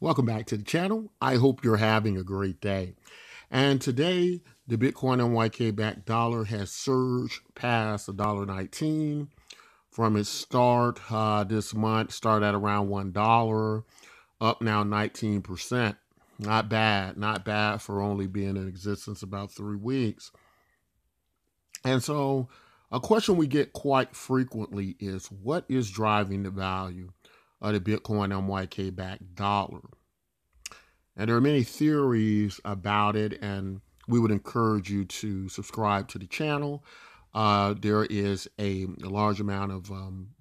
Welcome back to the channel. I hope you're having a great day. And today, the Bitcoin NYK backed dollar has surged past $1.19 from its start this month. Started at around $1, up now 19%. Not bad for only being in existence about 3 weeks. And so a question we get quite frequently is, what is driving the value of the Bitcoin NYK backed dollar? And there are many theories about it, and we would encourage you to subscribe to the channel. There is a large amount of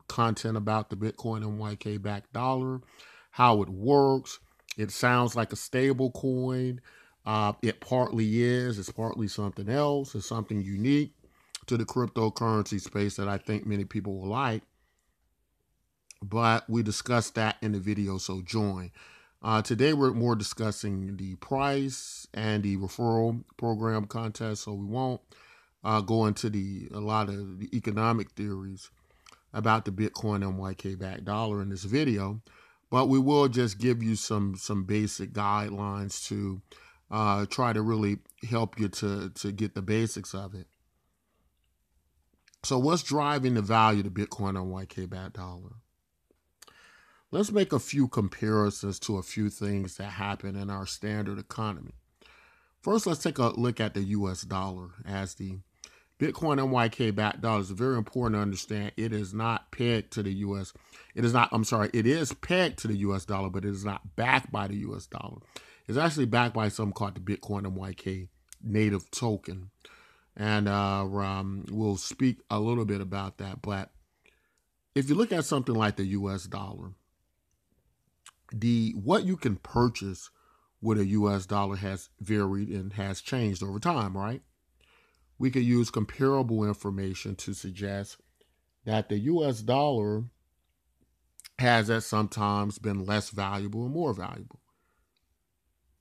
content about the Bitcoin NYK backed dollar, how it works. It sounds like a stable coin. It partly is. It's partly something else. It's something unique to the cryptocurrency space that I think many people will like. But we discussed that in the video, so join. Today we're more discussing the price and the referral program contest, so we won't go into a lot of the economic theories about the Bitcoin NYK backed dollar in this video, but we will just give you some basic guidelines to try to really help you to get the basics of it. So what's driving the value of the Bitcoin NYK backed dollar? Let's make a few comparisons to a few things that happen in our standard economy. First, let's take a look at the US dollar as the Bitcoin NYK backed dollar. It's very important to understand it is not pegged to the US. It is pegged to the US dollar, but it is not backed by the US dollar. It's actually backed by something called the Bitcoin NYK native token. And we'll speak a little bit about that. But if you look at something like the US dollar, what you can purchase with a US dollar has varied and has changed over time, right? We could use comparable information to suggest that the US dollar has at sometimes been less valuable and more valuable.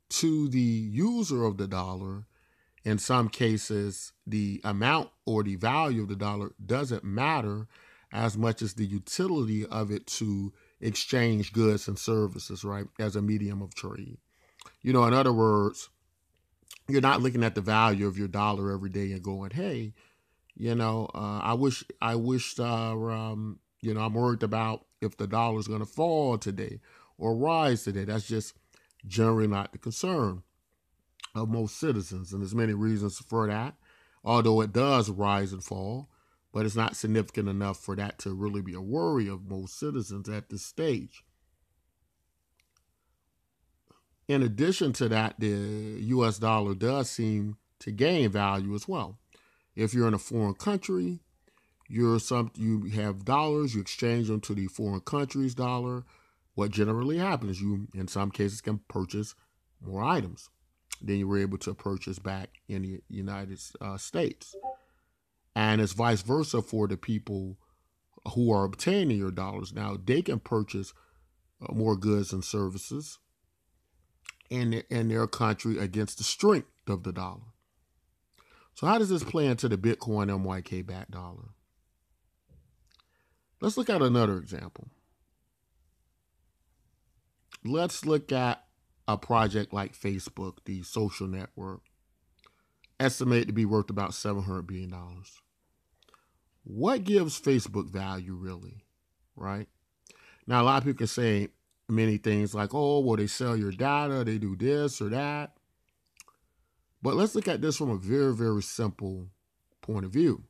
To the user of the dollar, in some cases, the amount or the value of the dollar doesn't matter as much as the utility of it to exchange goods and services, right, as a medium of trade. In other words, you're not looking at the value of your dollar every day and going, hey, I wish, I'm worried about if the dollar is going to fall today or rise today. That's just generally not the concern of most citizens. And there's many reasons for that, although it does rise and fall, but it's not significant enough for that to really be a worry of most citizens at this stage. In addition to that, the US dollar does seem to gain value as well. If you're in a foreign country, you have dollars, you exchange them to the foreign country's dollar. What generally happens, you in some cases can purchase more items than you were able to purchase back in the United States. And it's vice versa for the people who are obtaining your dollars. Now, they can purchase more goods and services in their country against the strength of the dollar. So how does this play into the Bitcoin NYK backed dollar? Let's look at another example. Let's look at a project like Facebook, the social network, estimated to be worth about $700 billion. What gives Facebook value, really, right? Now, a lot of people can say many things like, oh, well, they sell your data, they do this or that. But let's look at this from a very, very simple point of view.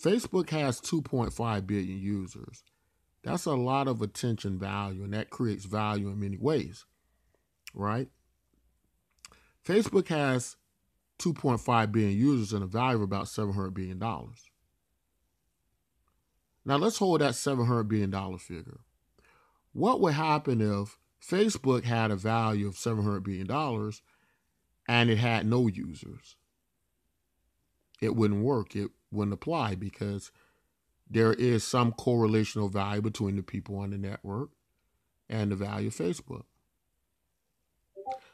Facebook has 2.5 billion users. That's a lot of attention value, and that creates value in many ways, right? Facebook has 2.5 billion users and a value of about $700 billion. Now let's hold that $700 billion figure. What would happen if Facebook had a value of $700 billion and it had no users? It wouldn't work. It wouldn't apply because there is some correlational value between the people on the network and the value of Facebook.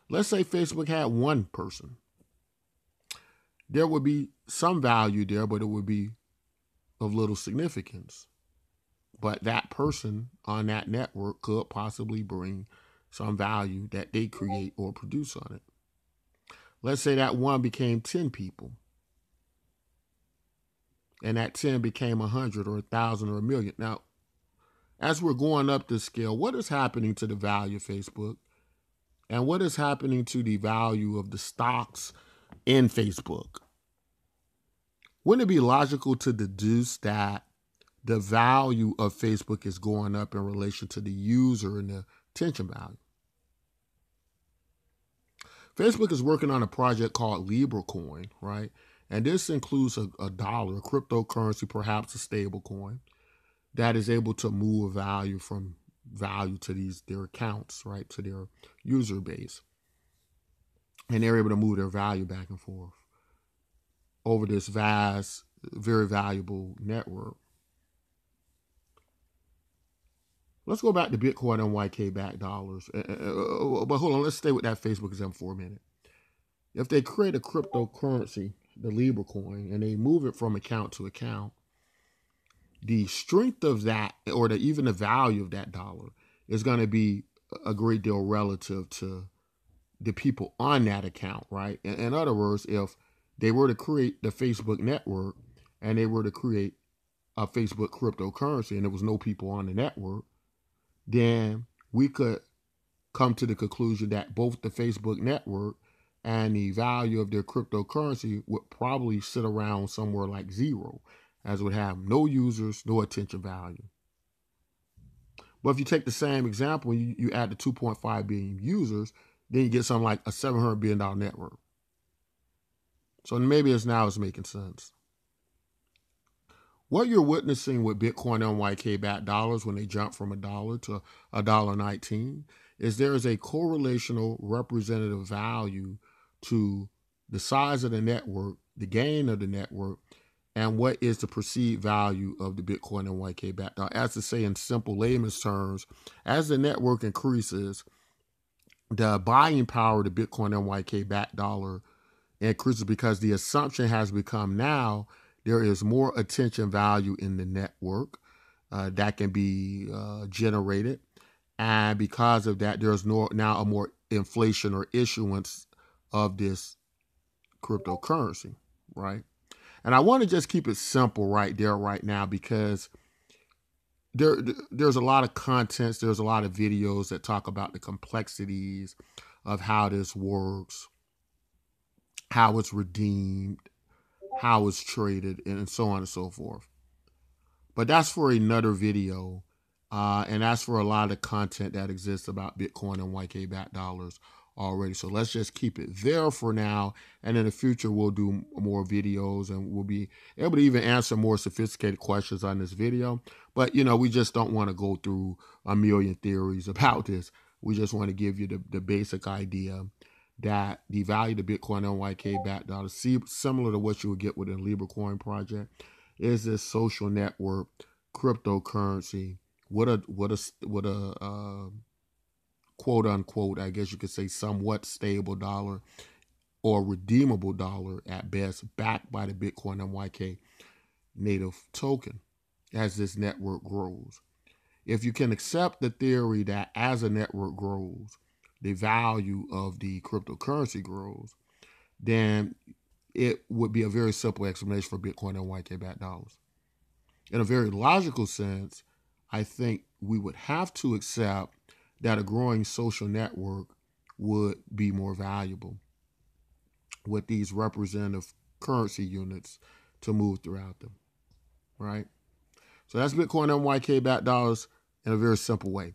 Let's say Facebook had one person. There would be some value there, but it would be of little significance. but that person on that network could possibly bring some value that they create or produce on it. Let's say that one became 10 people, and that 10 became 100 or 1,000 or 1,000,000. Now, as we're going up this scale, what is happening to the value of Facebook? And what is happening to the value of the stocks in Facebook? Wouldn't it be logical to deduce that the value of Facebook is going up in relation to the user and the attention value? Facebook is working on a project called Libra Coin, right? And this includes a dollar, a cryptocurrency, perhaps a stable coin, that is able to move value from value to their accounts, right, to their user base. And they're able to move their value back and forth over this vast, very valuable network. Let's go back to Bitcoin and YK back dollars. But hold on, let's stay with that Facebook example for a minute. If they create a cryptocurrency, the Libra coin, and they move it from account to account, the strength of that, or even the value of that dollar, is going to be a great deal relative to the people on that account, right? In other words, if they were to create the Facebook network and they were to create a Facebook cryptocurrency and there was no people on the network, then we could come to the conclusion that both the Facebook network and the value of their cryptocurrency would probably sit around somewhere like zero, as it would have no users, no attention value. But if you take the same example, you add the 2.5 billion users, then you get something like a $700 billion network. So maybe it's making sense. What you're witnessing with Bitcoin and YK backed dollars when they jump from $1 to $1.19 is there is a correlational representative value to the size of the network, the gain of the network, and what is the perceived value of the Bitcoin and YK backed dollar. As to say in simple layman's terms, as the network increases, the buying power of the Bitcoin and YK backed dollar increases because the assumption has become now there is more attention value in the network that can be generated. And because of that, there's now a more inflation or issuance of this cryptocurrency, right? And I want to just keep it simple right there, right now, because there's a lot of contents, there's a lot of videos that talk about the complexities of how this works, how it's redeemed, how it's traded, and so on and so forth. But that's for another video, and that's for a lot of content that exists about Bitcoin and YK backed dollars already. So let's just keep it there for now, and in the future we'll do more videos and we'll be able to even answer more sophisticated questions on this video. But we just don't want to go through a million theories about this. We just want to give you the basic idea that the value of Bitcoin and YK backed dollars, similar to what you would get with a Libra Coin project, is this social network cryptocurrency with a quote unquote, I guess you could say, somewhat stable dollar or redeemable dollar at best, backed by the Bitcoin and YK native token as this network grows. If you can accept the theory that as a network grows, the value of the cryptocurrency grows, then it would be a very simple explanation for Bitcoin and YK backed dollars. In a very logical sense, I think we would have to accept that a growing social network would be more valuable with these representative currency units to move throughout them, right? So that's Bitcoin and YK backed dollars in a very simple way.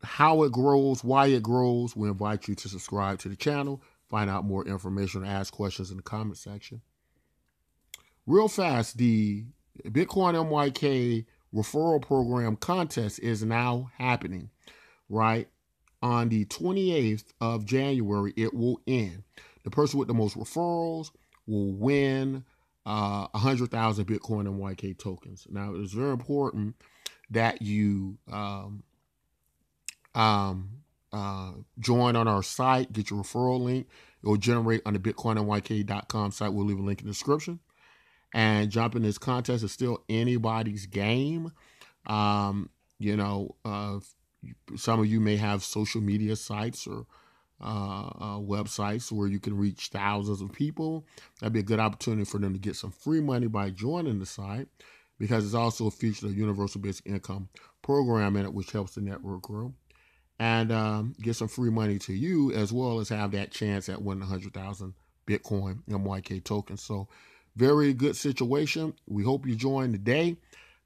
How it grows, why it grows, we invite you to subscribe to the channel, find out more information, or ask questions in the comment section. Real fast, the Bitcoin MYK referral program contest is now happening, right? On the 28th of January, it will end. The person with the most referrals will win 100,000 Bitcoin MYK tokens. Now, it's very important that you join on our site, get your referral link. It will generate on the bitcoinnyk.com site. We'll leave a link in the description. And jumping this contest is still anybody's game. You know, some of you may have social media sites or websites where you can reach thousands of people. That'd be a good opportunity for them to get some free money by joining the site, because it's also featured a universal basic income program in it, which helps the network grow, and get some free money to you, as well as have that chance at winning 100,000 Bitcoin MYK tokens. So very good situation. We hope you join today.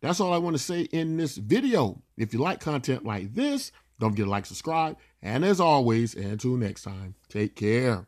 That's all I want to say in this video. If you like content like this, don't forget to like, subscribe, and as always, until next time, take care.